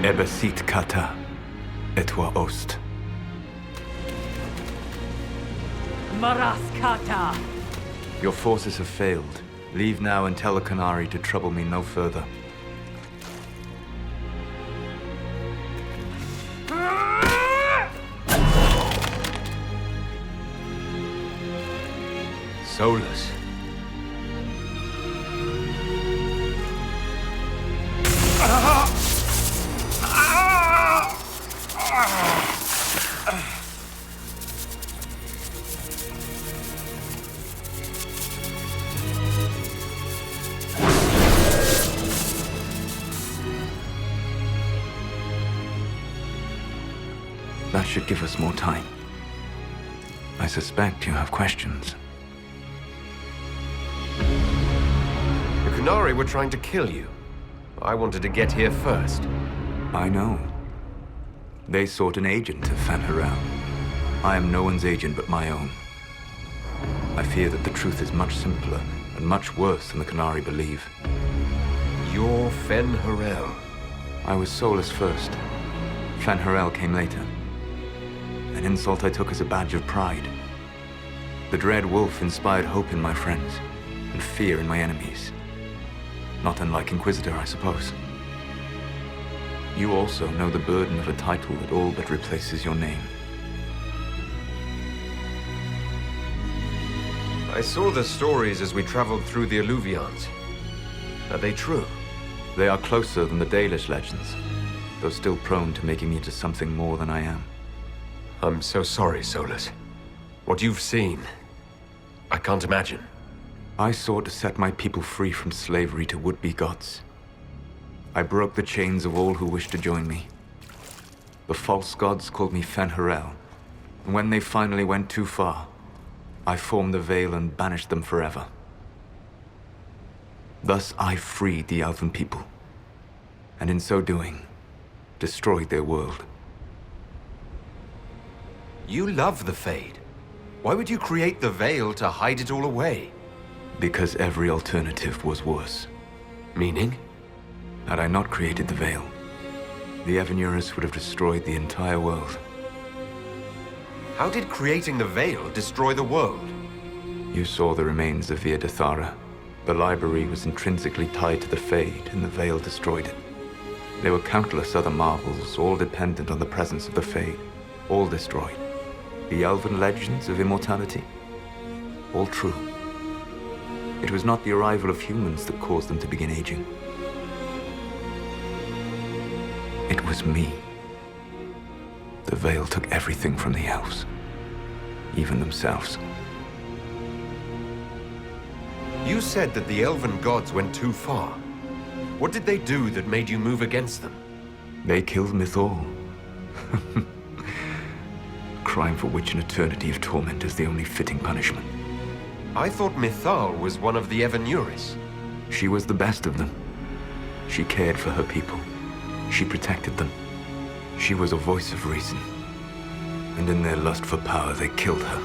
Ebesit kata, etwa ost. Maraskata! Your forces have failed. Leave now and tell the Canary to trouble me no further. Solas. That should give us more time. I suspect you have questions. The Canary were trying to kill you. I wanted to get here first. I know. They sought an agent of Fen'Harel. I am no one's agent but my own. I fear that the truth is much simpler and much worse than the Canary believe. You're Fen'Harel. I was Solas first. Fen'Harel came later. An insult I took as a badge of pride. The Dread Wolf inspired hope in my friends, and fear in my enemies. Not unlike Inquisitor, I suppose. You also know the burden of a title that all but replaces your name. I saw the stories as we traveled through the Alluvions. Are they true? They are closer than the Dalish legends, though still prone to making me into something more than I am. I'm so sorry, Solas. What you've seen, I can't imagine. I sought to set my people free from slavery to would-be gods. I broke the chains of all who wished to join me. The false gods called me Fen'Harel, and when they finally went too far, I formed the Veil and banished them forever. Thus I freed the Elven people, and in so doing, destroyed their world. You love the Fade. Why would you create the Veil to hide it all away? Because every alternative was worse. Meaning? Had I not created the Veil, the Evanurus would have destroyed the entire world. How did creating the Veil destroy the world? You saw the remains of Via Dathara. The library was intrinsically tied to the Fade, and the Veil destroyed it. There were countless other marvels, all dependent on the presence of the Fade, all destroyed. The Elven legends of immortality, all true. It was not the arrival of humans that caused them to begin aging. It was me. The Veil took everything from the elves, even themselves. You said that the Elven gods went too far. What did they do that made you move against them? They killed Mythal. Crime for which an eternity of torment is the only fitting punishment. I thought Mythal was one of the Evanurus. She was the best of them. She cared for her people. She protected them. She was a voice of reason. And in their lust for power, they killed her.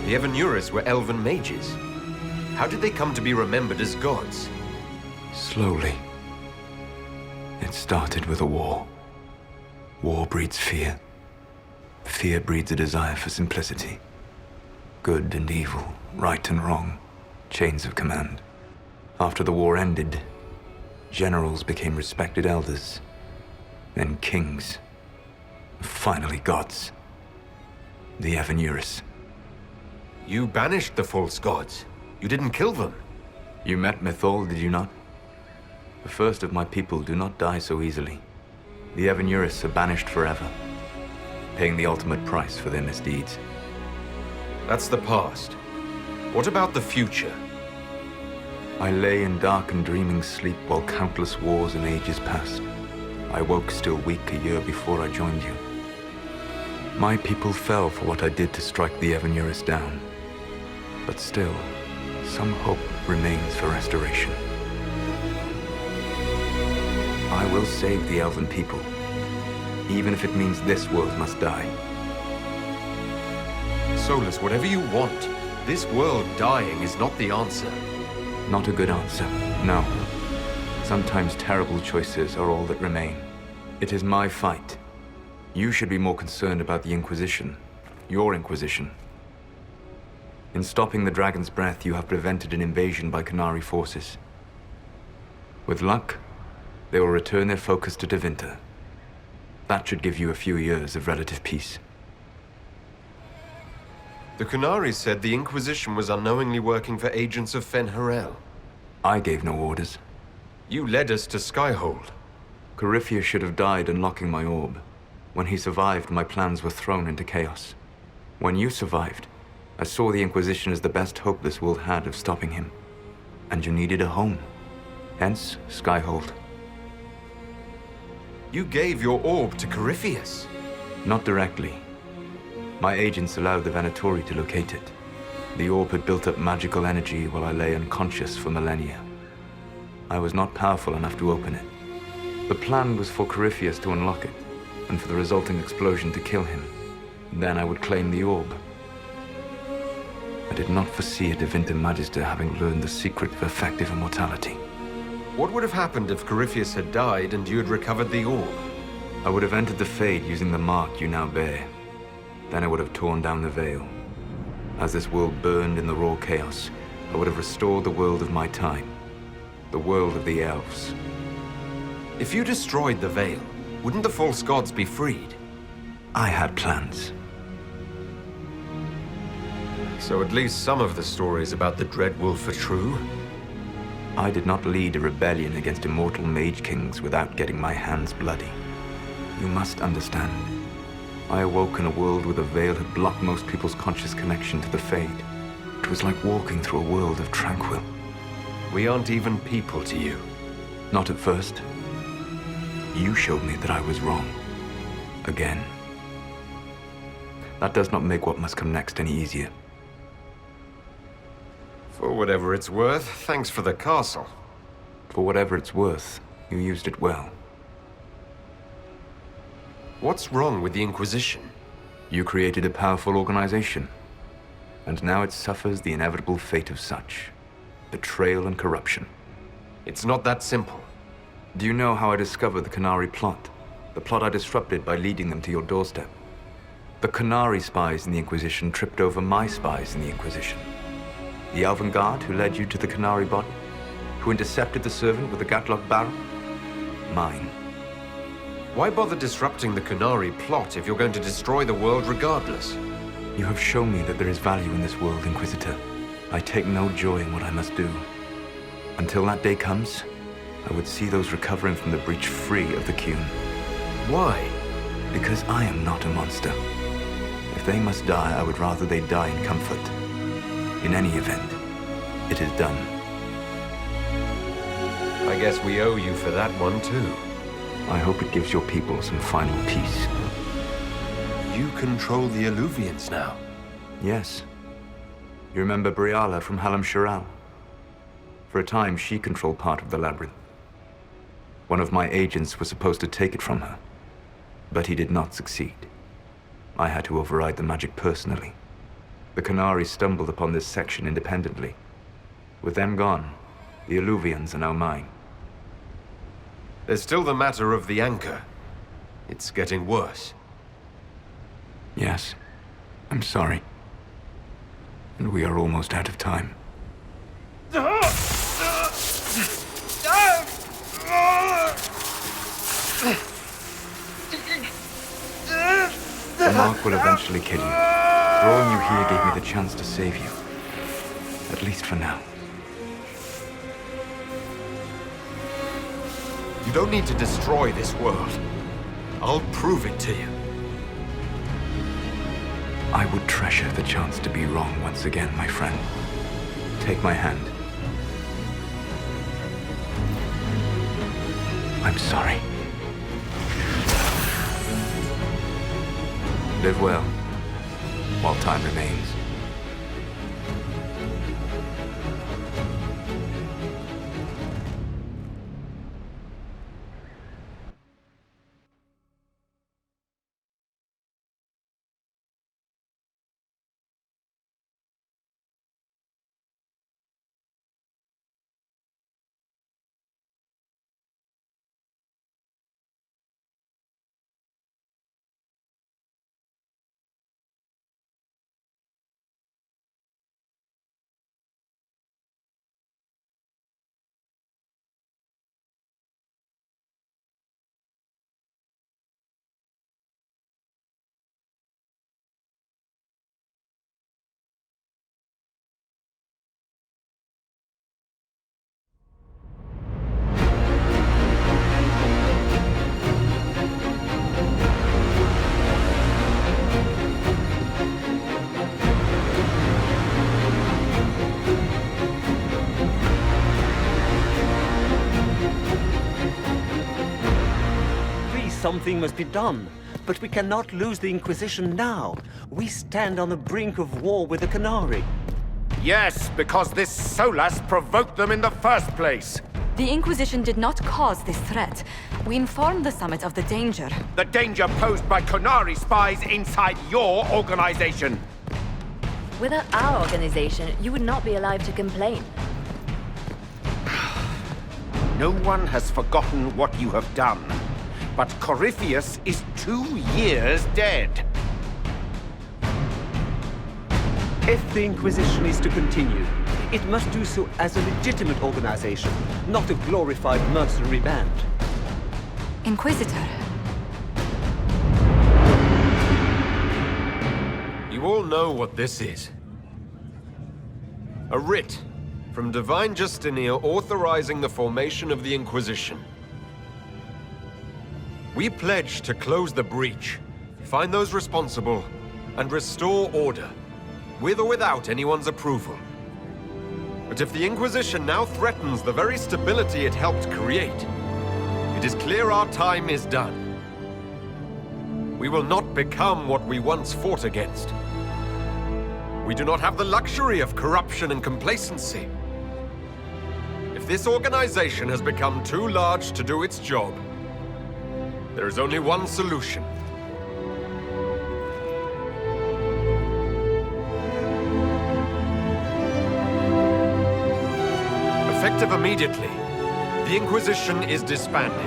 The Evanurus were Elven mages. How did they come to be remembered as gods? Slowly. It started with a war. War breeds fear. Fear breeds a desire for simplicity. Good and evil, right and wrong, chains of command. After the war ended, generals became respected elders, then kings, finally gods. The Evanurus. You banished the false gods. You didn't kill them. You met Mythal, did you not? The first of my people do not die so easily. The Evanurus are banished forever, paying the ultimate price for their misdeeds. That's the past. What about the future? I lay in dark and dreaming sleep while countless wars and ages passed. I woke still weak a year before I joined you. My people fell for what I did to strike the Evanurus down. But still, some hope remains for restoration. I will save the Elven people, even if it means this world must die. Solas, whatever you want, this world dying is not the answer. Not a good answer, no. Sometimes terrible choices are all that remain. It is my fight. You should be more concerned about the Inquisition. Your Inquisition. In stopping the Dragon's Breath, you have prevented an invasion by Qunari forces. With luck, they will return their focus to Tevinter. That should give you a few years of relative peace. The Qunari said the Inquisition was unknowingly working for agents of Fen'Harel. I gave no orders. You led us to Skyhold. Corypheus should have died unlocking my orb. When he survived, my plans were thrown into chaos. When you survived, I saw the Inquisition as the best hope this world had of stopping him. And you needed a home. Hence, Skyhold. You gave your orb to Corypheus. Not directly. My agents allowed the Venatori to locate it. The orb had built up magical energy while I lay unconscious for millennia. I was not powerful enough to open it. The plan was for Corypheus to unlock it, and for the resulting explosion to kill him. Then I would claim the orb. I did not foresee a Tevinter Magister having learned the secret of effective immortality. What would have happened if Corypheus had died and you had recovered the orb? I would have entered the Fade using the mark you now bear. Then I would have torn down the veil. As this world burned in the raw chaos, I would have restored the world of my time. The world of the elves. If you destroyed the veil, wouldn't the false gods be freed? I had plans. So at least some of the stories about the Dread Wolf are true? I did not lead a rebellion against immortal mage kings without getting my hands bloody. You must understand. I awoke in a world where the veil had blocked most people's conscious connection to the Fade. It was like walking through a world of tranquil. We aren't even people to you. Not at first. You showed me that I was wrong. Again. That does not make what must come next any easier. For whatever it's worth, thanks for the castle. For whatever it's worth, you used it well. What's wrong with the Inquisition? You created a powerful organization, and now it suffers the inevitable fate of such. Betrayal and corruption. It's not that simple. Do you know how I discovered the Qunari plot? The plot I disrupted by leading them to your doorstep. The Qunari spies in the Inquisition tripped over my spies in the Inquisition. The Elven Guard who led you to the Qunari body? Who intercepted the servant with the Gatlock barrel? Mine. Why bother disrupting the Qunari plot if you're going to destroy the world regardless? You have shown me that there is value in this world, Inquisitor. I take no joy in what I must do. Until that day comes, I would see those recovering from the breach free of the Qun. Why? Because I am not a monster. If they must die, I would rather they die in comfort. In any event, it is done. I guess we owe you for that one too. I hope it gives your people some final peace. You control the Illuvians now. Yes. You remember Briala from Halam Shiral? For a time, she controlled part of the labyrinth. One of my agents was supposed to take it from her, but he did not succeed. I had to override the magic personally. The Qunari stumbled upon this section independently. With them gone, the Illuvians are now mine. There's still the matter of the anchor. It's getting worse. Yes, I'm sorry. And we are almost out of time. The mark will eventually kill you. Throwing you here gave me the chance to save you. At least for now. You don't need to destroy this world. I'll prove it to you. I would treasure the chance to be wrong once again, my friend. Take my hand. I'm sorry. Live well, while time remains. Something must be done. But we cannot lose the Inquisition now. We stand on the brink of war with the Canary. Yes, because this Solas provoked them in the first place. The Inquisition did not cause this threat. We informed the Summit of the danger. The danger posed by Canary spies inside your organization. Without our organization, you would not be allowed to complain. No one has forgotten what you have done. But Corypheus is 2 years dead. If the Inquisition is to continue, it must do so as a legitimate organization, not a glorified mercenary band. Inquisitor. You all know what this is. A writ from Divine Justinia authorizing the formation of the Inquisition. We pledge to close the breach, find those responsible, and restore order, with or without anyone's approval. But if the Inquisition now threatens the very stability it helped create, it is clear our time is done. We will not become what we once fought against. We do not have the luxury of corruption and complacency. If this organization has become too large to do its job, there is only one solution. Effective immediately, the Inquisition is disbanded.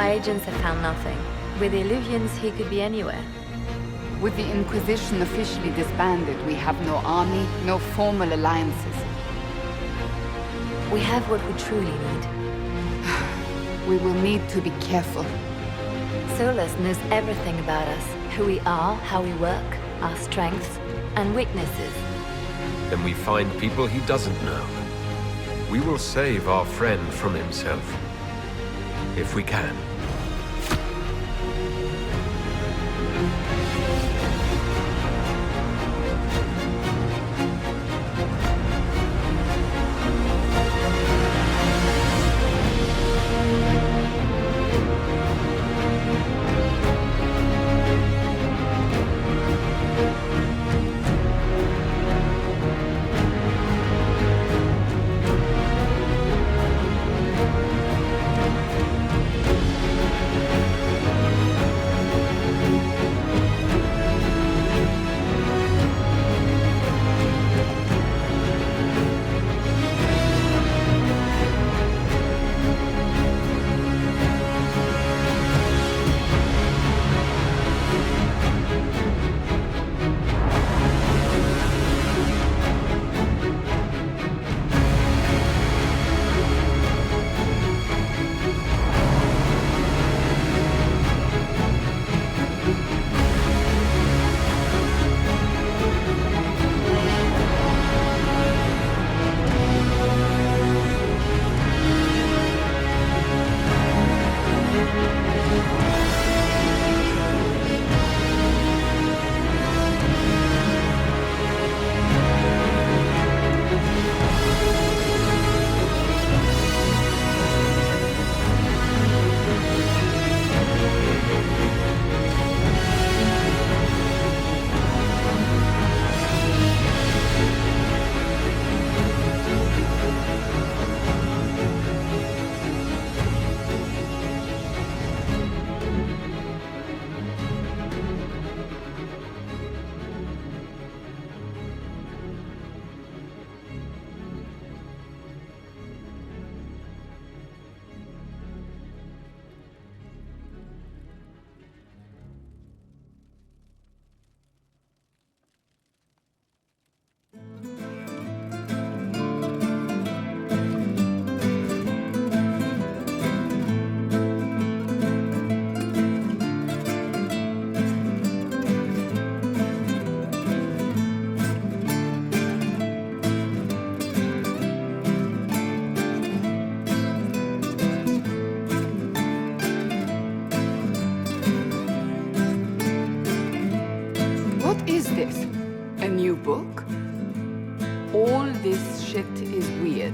My agents have found nothing. With the Illuvians, he could be anywhere. With the Inquisition officially disbanded, we have no army, no formal alliances. We have what we truly need. We will need to be careful. Solas knows everything about us. Who we are, how we work, our strengths and weaknesses. Then we find people he doesn't know. We will save our friend from himself. If we can. What is this? A new book? All this shit is weird.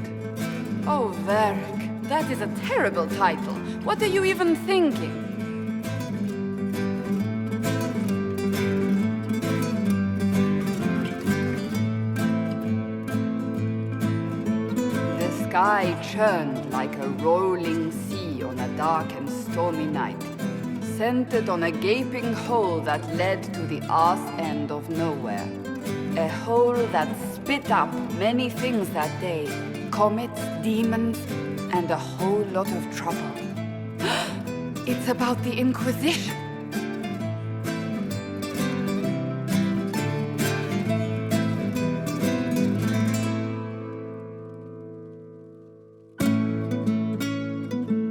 Oh, Varric, that is a terrible title. What are you even thinking? The sky churned like a rolling sea on a dark and stormy night, centered on a gaping hole that led to the arse end of nowhere. A hole that spit up many things that day, comets, demons, and a whole lot of trouble. It's about the Inquisition.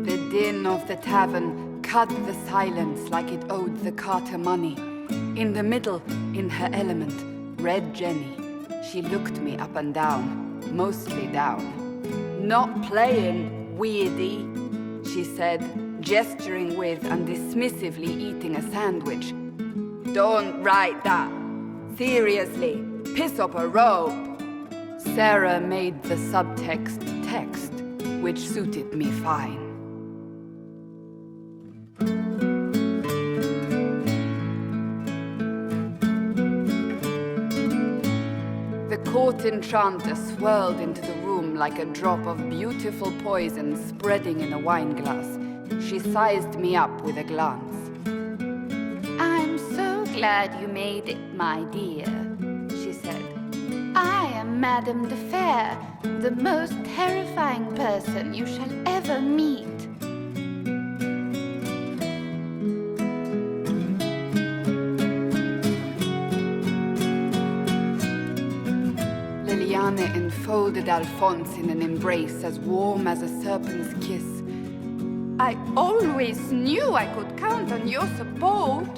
The din of the tavern cut the silence like it owed the carter money. In the middle, in her element, Red Jenny. She looked me up and down, mostly down. "Not playing, weirdy," she said, gesturing with and dismissively eating a sandwich. "Don't write that. Seriously, piss up a rope." Sarah made the subtext text, which suited me fine. The court enchanter swirled into the room like a drop of beautiful poison spreading in a wineglass. She sized me up with a glance. "I'm so glad you made it, my dear," she said. "I am Madame de Fair, the most terrifying person you shall ever meet." Anne enfolded Alphonse in an embrace as warm as a serpent's kiss. I always knew I could count on your support.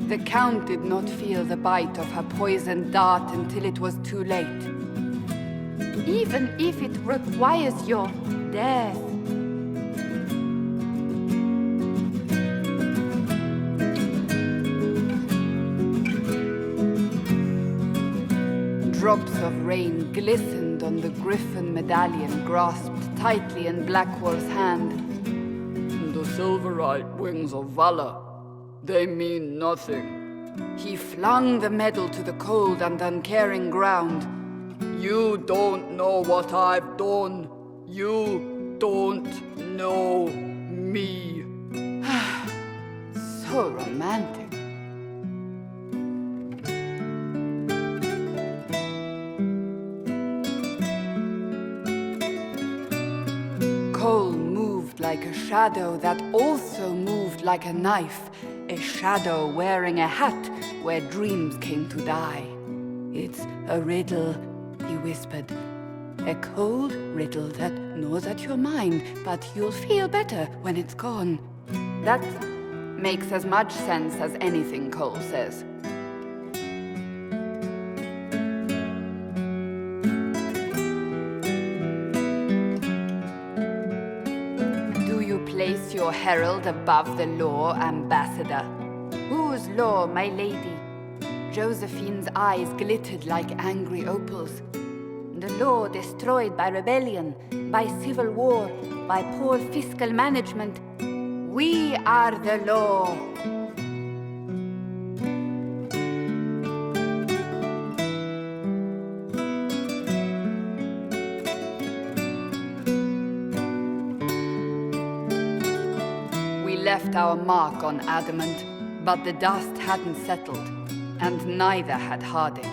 The Count did not feel the bite of her poisoned dart until it was too late. Even if it requires your death. Drops of rain glistened on the griffin medallion grasped tightly in Blackwall's hand. The silverite wings of valor, they mean nothing. He flung the medal to the cold and uncaring ground. You don't know what I've done. You don't know me. So romantic. Cole moved like a shadow that also moved like a knife. A shadow wearing a hat where dreams came to die. It's a riddle, he whispered. A cold riddle that gnaws at your mind, but you'll feel better when it's gone. That makes as much sense as anything Cole says. Do you place your herald above the law, Ambassador? Whose law, my lady? Josephine's eyes glittered like angry opals. The law destroyed by rebellion, by civil war, by poor fiscal management. We are the law. We left our mark on adamant, but the dust hadn't settled, and neither had Harding.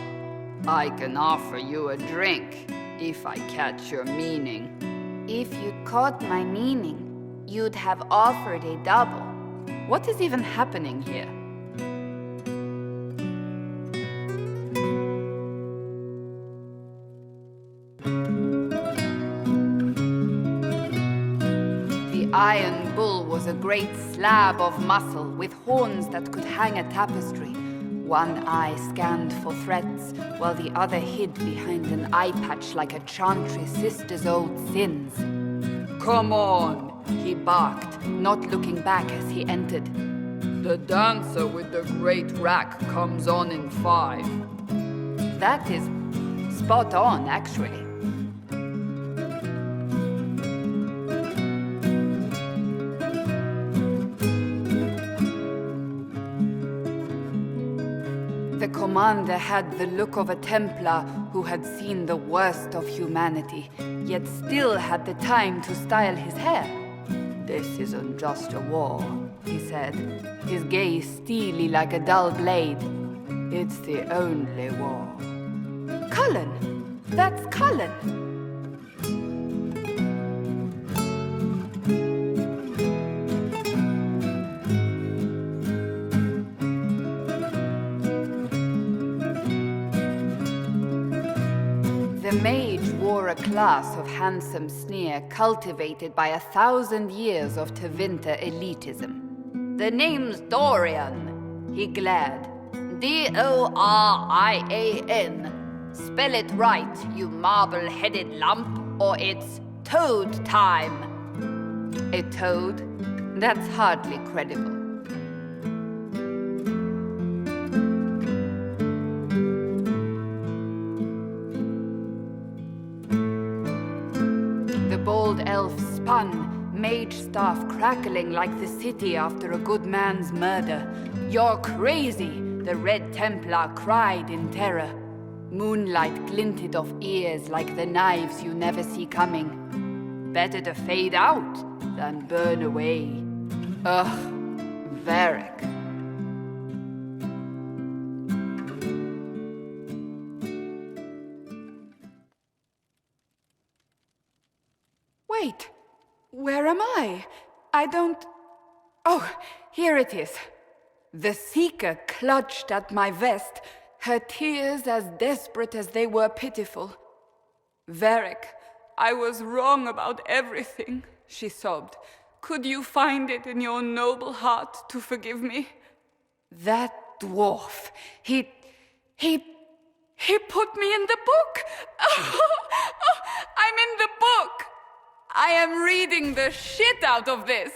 I can offer you a drink, if I catch your meaning. If you'd caught my meaning, you'd have offered a double. What is even happening here? The Iron Bull was a great slab of muscle with horns that could hang a tapestry. One eye scanned for threats, while the other hid behind an eye patch like a chantry sister's old sins. Come on, he barked, not looking back as he entered. The dancer with the great rack comes on in 5. That is spot on, actually. The commander had the look of a Templar who had seen the worst of humanity, yet still had the time to style his hair. This isn't just a war, he said, his gaze steely like a dull blade. It's the only war. Cullen! That's Cullen! The mage wore a class of handsome sneer cultivated by 1,000 years of Tevinter elitism. The name's Dorian, he glared. D-O-R-I-A-N. Spell it right, you marble-headed lump, or it's toad time. A toad? That's hardly credible. The bold elf spun, mage staff crackling like the city after a good man's murder. You're crazy, the Red Templar cried in terror. Moonlight glinted off ears like the knives you never see coming. Better to fade out than burn away. Ugh, Varric. Wait, where am I? I don't... Oh, here it is. The Seeker clutched at my vest, her tears as desperate as they were pitiful. Varric, I was wrong about everything, she sobbed. Could you find it in your noble heart to forgive me? That dwarf, he put me in the book! I'm in the book! I am reading the shit out of this!